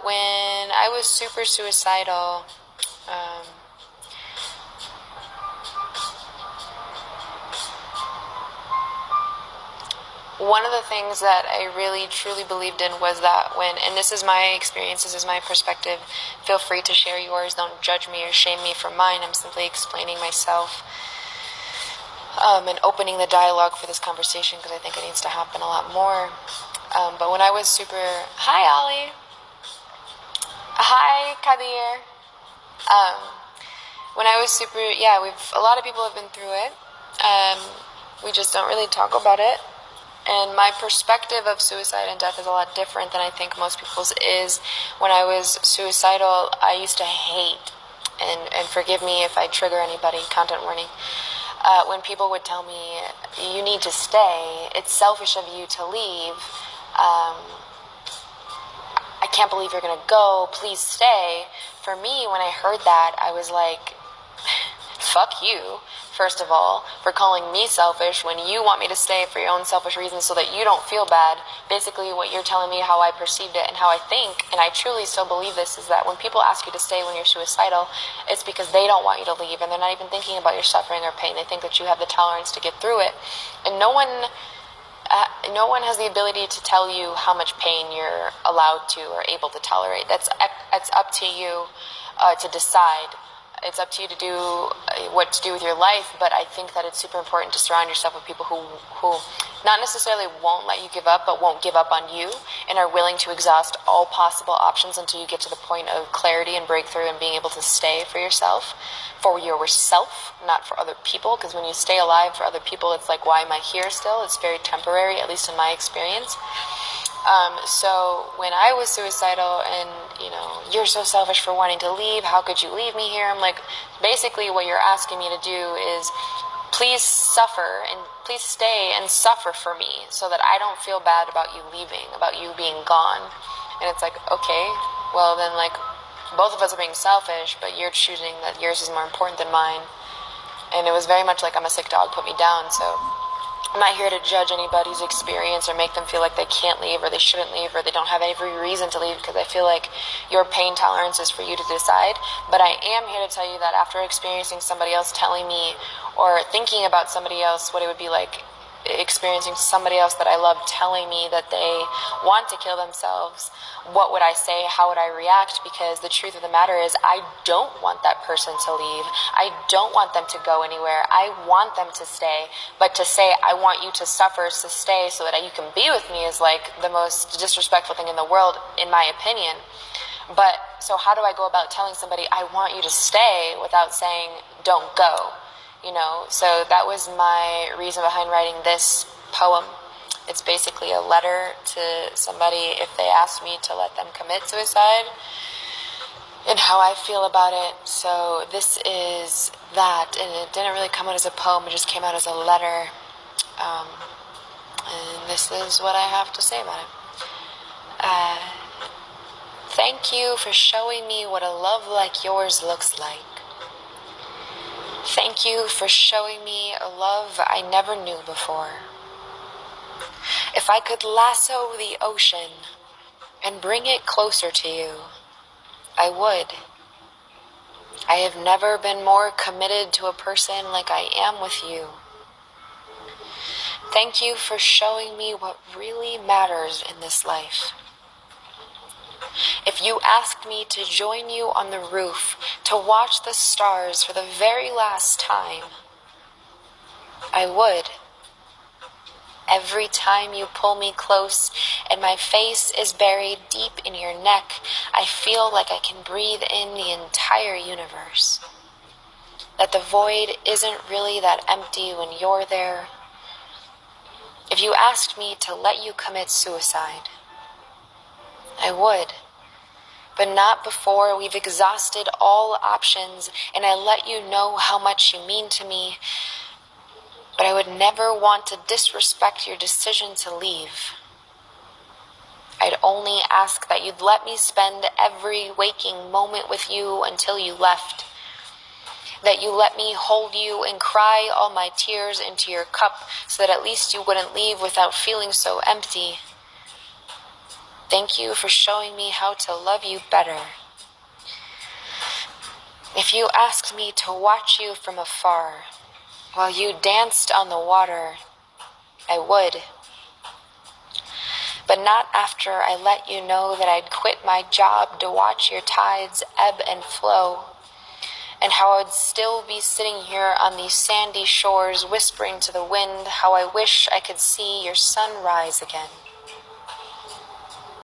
when I was super suicidal, one of the things that I really truly believed in was that and this is my experience, this is my perspective, feel free to share yours, don't judge me or shame me for mine, I'm simply explaining myself and opening the dialogue for this conversation because I think it needs to happen a lot more. But when I was hi Ollie, hi Kadir. When I was a lot of people have been through it. We just don't really talk about it. And my perspective of suicide and death is a lot different than I think most people's is. When I was suicidal, I used to hate, and forgive me if I trigger anybody, content warning, when people would tell me, you need to stay, it's selfish of you to leave, I can't believe you're going to go, please stay. For me, when I heard that, I was like, fuck you, first of all, for calling me selfish when you want me to stay for your own selfish reasons so that you don't feel bad. Basically, what you're telling me, how I perceived it and how I think, and I truly still believe this, is that when people ask you to stay when you're suicidal, it's because they don't want you to leave, and they're not even thinking about your suffering or pain. They think that you have the tolerance to get through it. And no one has the ability to tell you how much pain you're allowed to or able to tolerate. That's up to you to decide. It's up to you to do what to do with your life, but I think that it's super important to surround yourself with people who not necessarily won't let you give up, but won't give up on you and are willing to exhaust all possible options until you get to the point of clarity and breakthrough and being able to stay for yourself, not for other people. Because when you stay alive for other people, it's like, why am I here still? It's very temporary, at least in my experience. So when I was suicidal and, you're so selfish for wanting to leave, how could you leave me here? I'm like, basically what you're asking me to do is please suffer and please stay and suffer for me so that I don't feel bad about you leaving, about you being gone. And it's like, okay, well then both of us are being selfish, but you're choosing that yours is more important than mine. And it was very much like I'm a sick dog, put me down. So I'm not here to judge anybody's experience or make them feel like they can't leave or they shouldn't leave or they don't have every reason to leave, because I feel like your pain tolerance is for you to decide. But I am here to tell you that after experiencing somebody else telling me or thinking about somebody else, what it would be like experiencing somebody else that I love telling me that they want to kill themselves, what would I say? How would I react? Because the truth of the matter is I don't want that person to leave. I don't want them to go anywhere. I want them to stay. But to say I want you to suffer to stay so that you can be with me is like the most disrespectful thing in the world, in my opinion. But so how do I go about telling somebody I want you to stay without saying don't go? So that was my reason behind writing this poem. It's basically a letter to somebody if they ask me to let them commit suicide and how I feel about it. So this is that, and it didn't really come out as a poem, it just came out as a letter. And this is what I have to say about it. Thank you for showing me what a love like yours looks like. Thank you for showing me a love I never knew before. If I could lasso the ocean and bring it closer to you, I would. I have never been more committed to a person like I am with you. Thank you for showing me what really matters in this life. If you asked me to join you on the roof to watch the stars for the very last time, I would. Every time you pull me close and my face is buried deep in your neck, I feel like I can breathe in the entire universe. That the void isn't really that empty when you're there. If you asked me to let you commit suicide, I would. But not before we've exhausted all options and I let you know how much you mean to me. But I would never want to disrespect your decision to leave. I'd only ask that you'd let me spend every waking moment with you until you left. That you let me hold you and cry all my tears into your cup so that at least you wouldn't leave without feeling so empty. Thank you for showing me how to love you better. If you asked me to watch you from afar while you danced on the water, I would. But not after I let you know that I'd quit my job to watch your tides ebb and flow, and how I would still be sitting here on these sandy shores whispering to the wind how I wish I could see your sun rise again.